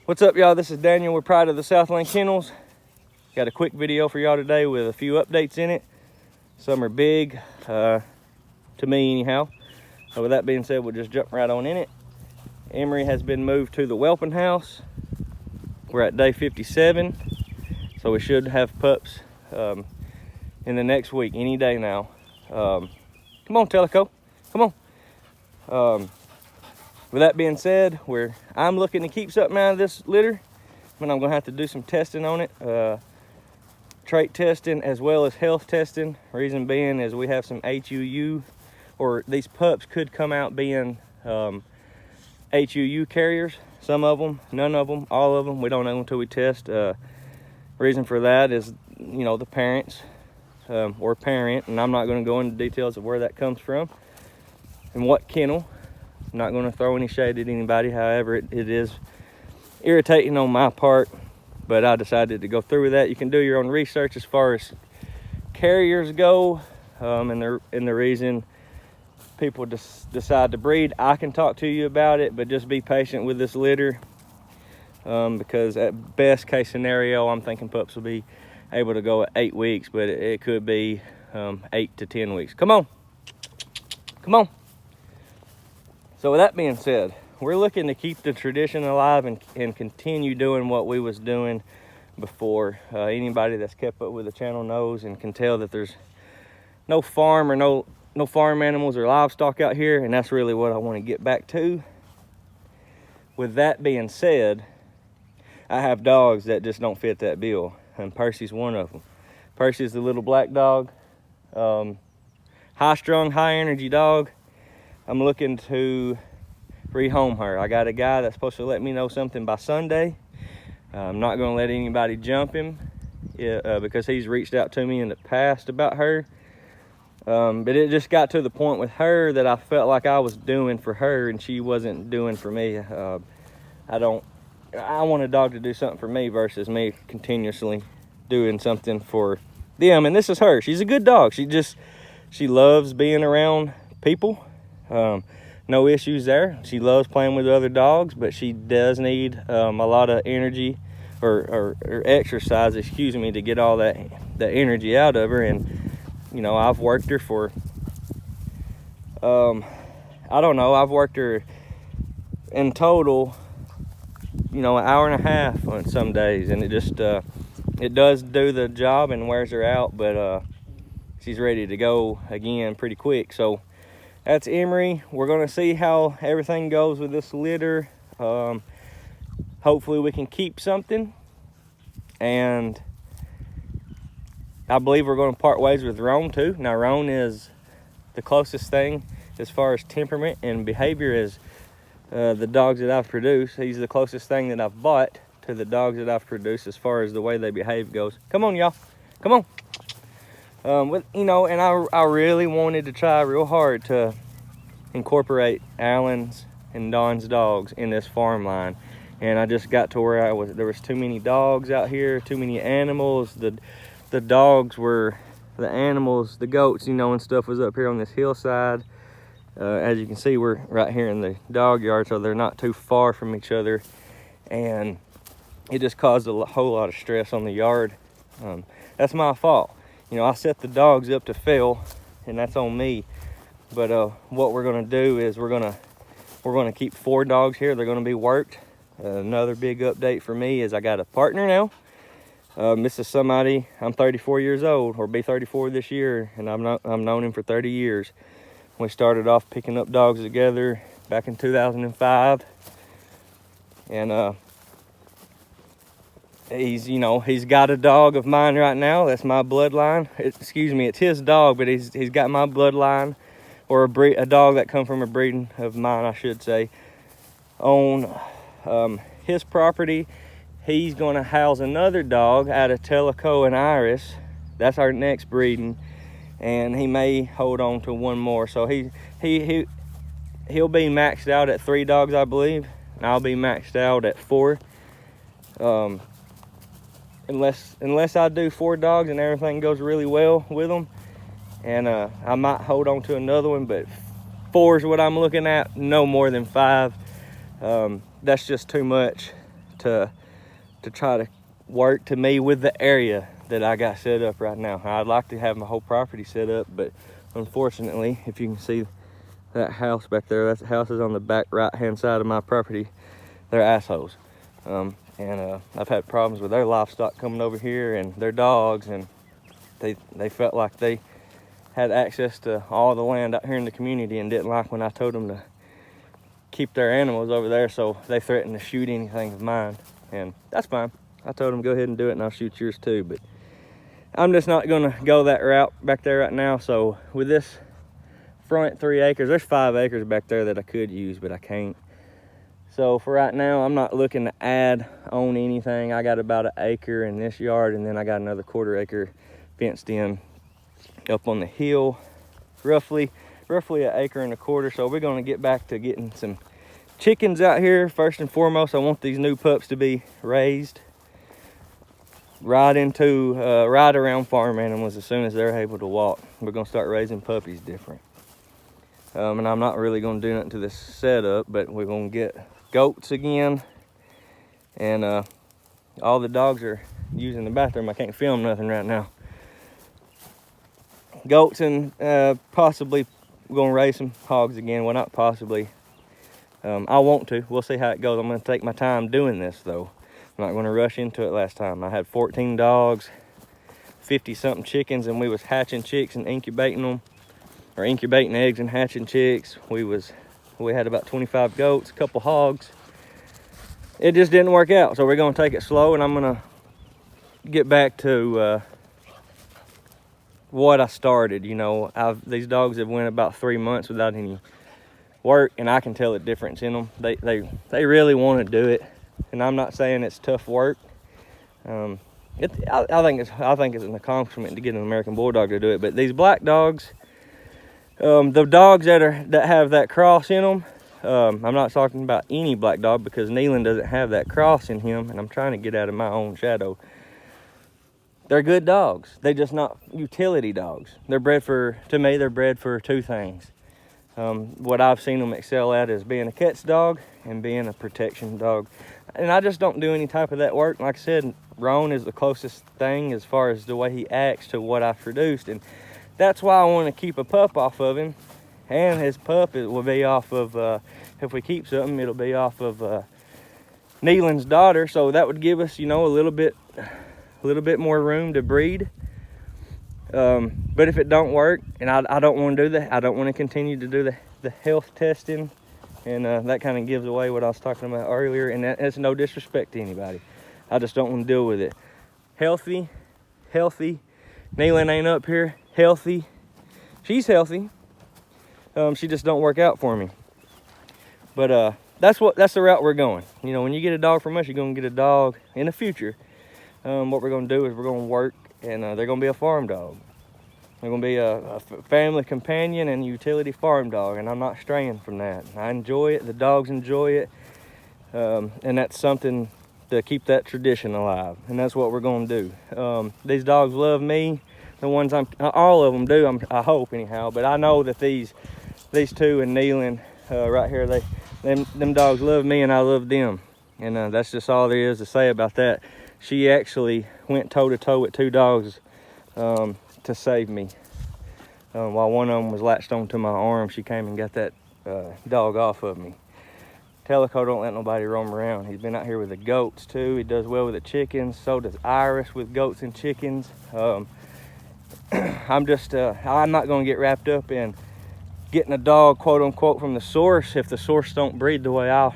What's up, y'all? This is Daniel. We're proud of the Southland Kennels. Got a quick video for y'all today with a few updates in it. Some are big, to me anyhow. So with that being said, we'll just jump right on in it. Emery has been moved to the whelping house. We're at day 57, so we should have pups in the next week, any day now. Come on, Teleco, come on. With that being said, I'm looking to keep something out of this litter, but I'm gonna have to do some testing on it, trait testing as well as health testing. Reason being is we have some HUU, or these pups could come out being HUU carriers. Some of them, none of them, all of them. We don't know until we test. Reason for that is, you know, the parents or parent, and I'm not going to go into details of where that comes from and what kennel. I'm not going to throw any shade at anybody. However, it is irritating on my part, but I decided to go through with that. You can do your own research as far as carriers go, and the reason people decide to breed. I can talk to you about it, but just be patient with this litter, because at best case scenario, I'm thinking pups will be able to go at 8 weeks, but it could be 8 to 10 weeks. Come on, come on. So with that being said, we're looking to keep the tradition alive and continue doing what we was doing before. Anybody that's kept up with the channel knows and can tell that there's no farm or no farm animals or livestock out here, and that's really what I want to get back to. With that being said, I have dogs that just don't fit that bill, and Percy's one of them. Percy's the little black dog, high-strung, high-energy dog. I'm looking to rehome her. I got a guy that's supposed to let me know something by Sunday. I'm not going to let anybody jump him because he's reached out to me in the past about her. But it just got to the point with her that I felt like I was doing for her and she wasn't doing for me. I want a dog to do something for me versus me continuously doing something for them. And this is her. She's a good dog. She loves being around people. No issues there. She loves playing with other dogs, but she does need a lot of energy or exercise, excuse me, to get all that energy out of her. And you know, I've worked her for I don't know, I've worked her in total, you know, an hour and a half on some days, and it just it does do the job and wears her out, but she's ready to go again pretty quick. So that's Emery. We're gonna see how everything goes with this litter. Hopefully we can keep something, and I believe we're going to part ways with Roan too. Now Roan is the closest thing as far as temperament and behavior as the dogs that I've produced. He's the closest thing that I've bought to the dogs that I've produced as far as the way they behave goes. Come on, y'all, come on. You know, and I really wanted to try real hard to incorporate Alan's and Don's dogs in this farm line, and I just got to where there was too many dogs out here, too many animals. The dogs were the animals, the goats, you know, and stuff was up here on this hillside. As you can see, we're right here in the dog yard, so they're not too far from each other, and it just caused a whole lot of stress on the yard. That's my fault. You know, I set the dogs up to fail, and that's on me. But what we're gonna do is we're gonna keep 4 dogs here. They're gonna be worked. Another big update for me is I got a partner now. This is somebody, I'm 34 years old, or be 34 this year, and I've known him for 30 years. We started off picking up dogs together back in 2005, and he's got a dog of mine right now. That's my bloodline. Excuse me, it's his dog, but he's got my bloodline, or a dog that come from a breeding of mine, I should say, on his property. He's gonna house another dog out of Teleco and Iris. That's our next breeding, and he may hold on to one more. So he'll be maxed out at 3 dogs, I believe, and I'll be maxed out at 4. Unless I do 4 dogs and everything goes really well with them, and I might hold on to another one, but 4 is what I'm looking at. No more than 5. That's just too much to try to work to me with the area that I got set up right now. I'd like to have my whole property set up, but unfortunately, if you can see that house back there, that house is on the back right hand side of my property. They're assholes. I've had problems with their livestock coming over here and their dogs, and they felt like they had access to all the land out here in the community and didn't like when I told them to keep their animals over there, so they threatened to shoot anything of mine, and that's fine. I told them go ahead and do it and I'll shoot yours too, but I'm just not gonna go that route back there right now. So with this front 3 acres, there's 5 acres back there that I could use, but I can't. So for right now, I'm not looking to add on anything. I got about 1 acre in this yard, and then I got another 1/4 acre fenced in up on the hill, roughly 1 acre and 1/4. So we're gonna get back to getting some chickens out here. First and foremost, I want these new pups to be raised right around farm animals as soon as they're able to walk. We're gonna start raising puppies different. And I'm not really gonna do nothing to this setup, but we're gonna get goats again. And all the dogs are using the bathroom. I can't film nothing right now. Goats, and possibly we're gonna raise some hogs again. Well, not possibly. I want to. We'll see how it goes. I'm gonna take my time doing this though. I'm not gonna rush into it. Last time I had 14 dogs, 50 something chickens, and we was hatching chicks and incubating them, or incubating eggs and hatching chicks. We had about 25 goats, a couple hogs. It just didn't work out, so we're gonna take it slow, and I'm gonna get back to what I started. You know, these dogs have went about 3 months without any work, and I can tell the difference in them. They really want to do it, and I'm not saying it's tough work. I think it's an accomplishment to get an American Bulldog to do it. But these black dogs, the dogs that have that cross in them, I'm not talking about any black dog, because Nealon doesn't have that cross in him, and I'm trying to get out of my own shadow. They're good dogs. They're just not utility dogs. They're bred for 2 things. What I've seen them excel at is being a catch dog and being a protection dog. And I just don't do any type of that work. Like I said, Roan is the closest thing as far as the way he acts to what I've produced. And that's why I want to keep a pup off of him. And his pup will be off of, if we keep something, it'll be off of Nealon's daughter. So that would give us, you know, a little bit more room to breed. But if it don't work, and I don't want to do that, I don't want to continue to do the health testing, and that kind of gives away what I was talking about earlier, and that's no disrespect to anybody. I just don't want to deal with it. Healthy. Nealon ain't up here. Healthy. She's healthy. She just don't work out for me. But that's the route we're going. You know, when you get a dog from us, you're gonna get a dog in the future. What we're gonna do is we're gonna work, and they're gonna be a farm dog. They're gonna be a family companion and utility farm dog, and I'm not straying from that. I enjoy it, the dogs enjoy it, and that's something to keep that tradition alive, and that's what we're gonna do. These dogs love me. The ones all of them do, I hope anyhow, but I know that these 2 and Nealon right here, them dogs love me and I love them, and that's just all there is to say about that. She actually went toe-to-toe with 2 dogs to save me. While one of them was latched onto my arm, she came and got that dog off of me. Teleco don't let nobody roam around. He's been out here with the goats too. He does well with the chickens. So does Iris with goats and chickens. I'm not gonna get wrapped up in getting a dog, quote unquote, from the source if the source don't breed the way I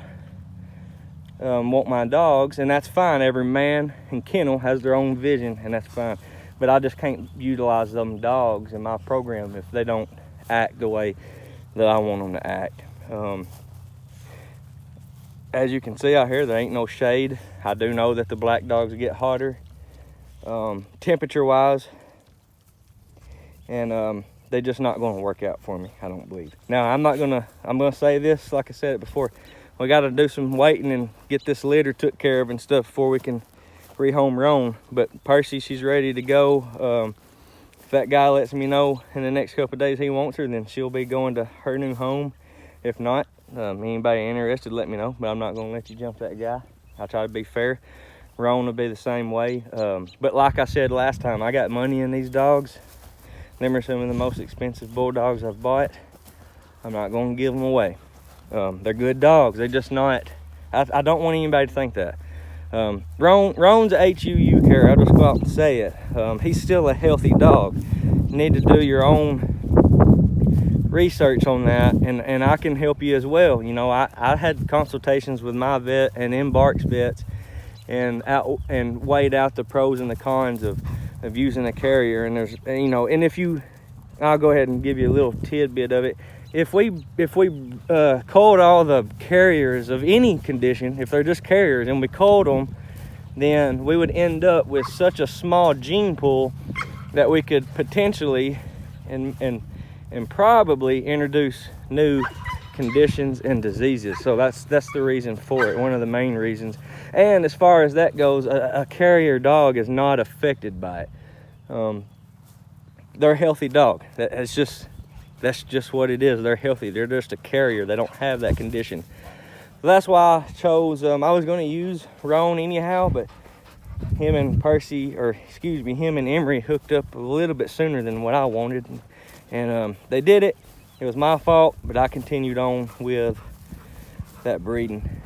want my dogs, and that's fine. Every man and kennel has their own vision, and that's fine. But I just can't utilize them dogs in my program if they don't act the way that I want them to act. As you can see out here, there ain't no shade. I do know that the black dogs get hotter, temperature-wise, and they're just not going to work out for me, I don't believe. Now, I'm gonna say this, like I said it before. We got to do some waiting and get this litter took care of and stuff before we can rehome Roan. But Percy, she's ready to go. If that guy lets me know in the next couple of days he wants her, then she'll be going to her new home. If not, anybody interested, let me know. But I'm not going to let you jump that guy. I try to be fair. Roan will be the same way. But like I said last time, I got money in these dogs. Them are some of the most expensive bulldogs I've bought. I'm not going to give them away. They're good dogs. They're just not, I don't want anybody to think that. Roan's a HUU carrier. I'll just go out and say it. He's still a healthy dog. You need to do your own research on that, and I can help you as well. You know, I had consultations with my vet and Embark's vets, and weighed out the pros and the cons of using a carrier. And there's, you know, and if you, I'll go ahead and give you a little tidbit of it. If we culled all the carriers of any condition, if they're just carriers, and we culled them, then we would end up with such a small gene pool that we could potentially and probably introduce new conditions and diseases. So that's the reason for it, one of the main reasons. And as far as that goes, a carrier dog is not affected by it. They're a healthy dog. That's just what it is. They're healthy. They're just a carrier. They don't have that condition. So that's why I chose, I was going to use Roan anyhow, but him and Emery hooked up a little bit sooner than what I wanted. And they did it. It was my fault, but I continued on with that breeding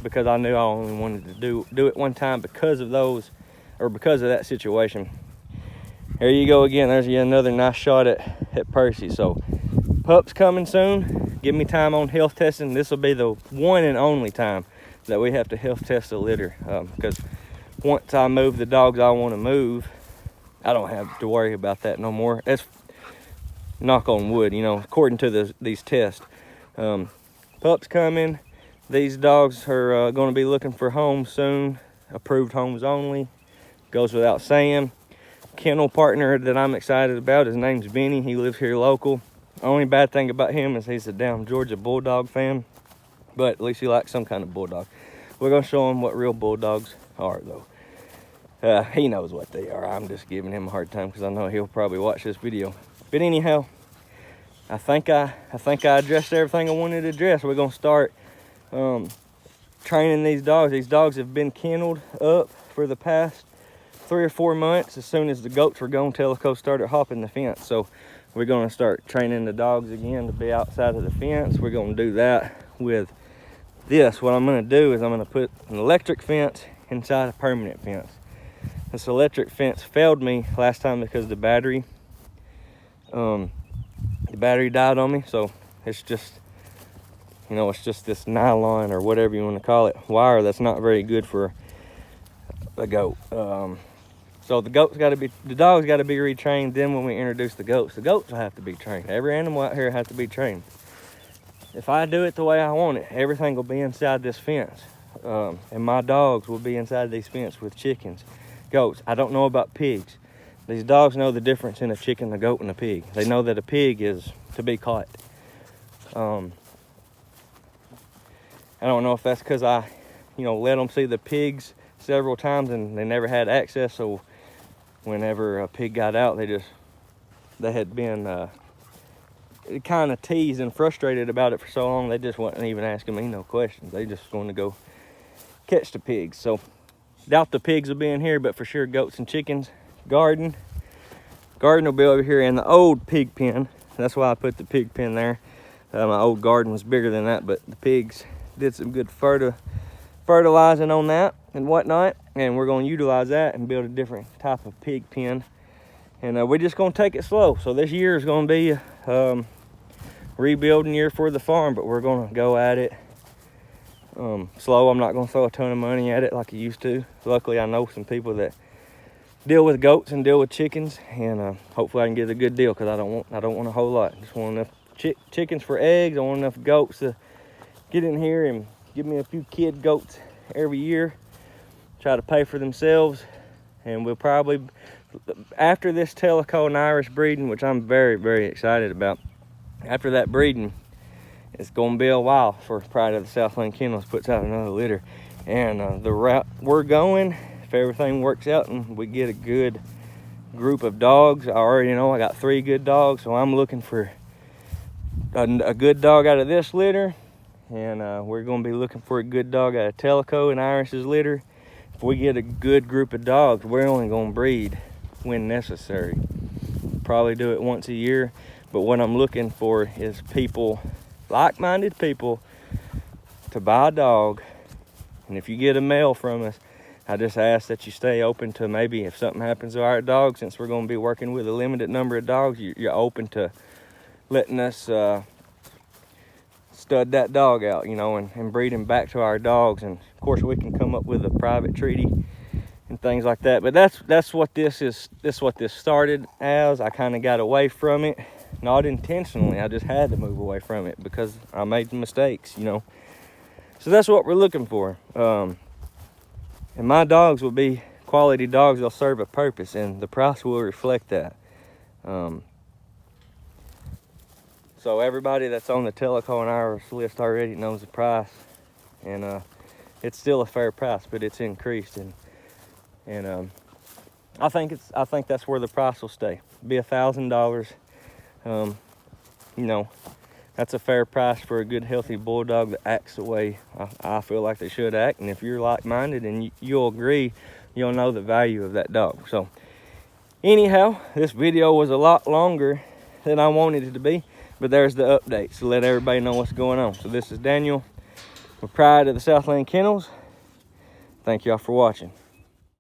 because I knew I only wanted to do it one time because of that situation. There you go again. There's yet another nice shot at Percy. So pup's coming soon. Give me time on health testing. This will be the one and only time that we have to health test a litter, because once I move the dogs I want to move, I don't have to worry about that no more. That's knock on wood, you know, according to these tests. Pup's coming. These dogs are going to be looking for homes soon. Approved homes only. Goes without saying. Kennel partner that I'm excited about, his name's Benny. He lives here local. The only bad thing about him is he's a damn Georgia Bulldog fan, but at least he likes some kind of bulldog. We're going to show him what real bulldogs are, though. He knows what they are. I'm just giving him a hard time because I know he'll probably watch this video. But anyhow, I think I addressed everything I wanted to address. We're going to start training these dogs. These dogs have been kenneled up for the past 3 or 4 months. As soon as the goats were gone, Teleco started hopping the fence. So we're going to start training the dogs again to be outside of the fence. We're going to do that with this. What I'm going to do is I'm going to put an electric fence inside a permanent fence. This electric fence failed me last time because the battery died on me. So it's just, you know, it's just this nylon or whatever you want to call it wire that's not very good for a goat. So the dog's got to be retrained. Then when we introduce the goats will have to be trained. Every animal out here has to be trained. If I do it the way I want it, everything will be inside this fence. And my dogs will be inside these fence with chickens, goats. I don't know about pigs. These dogs know the difference in a chicken, a goat, and a pig. They know that a pig is to be caught. I don't know if that's because I, let them see the pigs several times and they never had access. So whenever a pig got out, they had been kind of teased and frustrated about it for so long. They just wasn't even asking me no questions. They just wanted to go catch the pigs. So doubt the pigs will be in here, but for sure goats and chickens. Garden will be over here in the old pig pen. That's why I put the pig pen there. My old garden was bigger than that, but the pigs did some good fertilizing on that and whatnot, and we're going to utilize that and build a different type of pig pen. And we're just going to take it slow. So this year is going to be rebuilding year for the farm, but we're going to go at it slow. I'm not going to throw a ton of money at it like I used to. Luckily, I know some people that deal with goats and deal with chickens, and hopefully I can get a good deal, because I don't want a whole lot. I just want enough chickens for eggs. I want enough goats to get in here and give me a few kid goats every year, try to pay for themselves. And we'll probably, after this Teleco and Irish breeding, which I'm very, very excited about, after that breeding, it's going to be a while for Pride of the Southland Kennels puts out another litter. And the route we're going, if everything works out and we get a good group of dogs, I already know I got 3 good dogs, so I'm looking for a good dog out of this litter, and we're going to be looking for a good dog out of Tellico and Iris's litter. If we get a good group of dogs, we're only going to breed when necessary. Probably do it once a year, but what I'm looking for is people, like-minded people, to buy a dog. And if you get a male from us, I just ask that you stay open to, maybe if something happens to our dog, since we're going to be working with a limited number of dogs, you're open to letting us stud that dog out, you know, and breed him back to our dogs. And of course we can come up with a private treaty and things like that. But that's what this is. This is what this started as. I kind of got away from it, not intentionally. I just had to move away from it because I made mistakes, you know. So that's what we're looking for. And my dogs will be quality dogs. They'll serve a purpose, and the price will reflect that. So everybody that's on the Tellico and Iris list already knows the price, and it's still a fair price, but it's increased, and I think that's where the price will stay. Be $1,000. You know, that's a fair price for a good, healthy bulldog that acts the way I feel like they should act. And if you're like-minded and you'll agree, you'll know the value of that dog. So anyhow, this video was a lot longer than I wanted it to be, but there's the update to let everybody know what's going on. So this is Daniel with Pride of the Southland Kennels. Thank y'all for watching.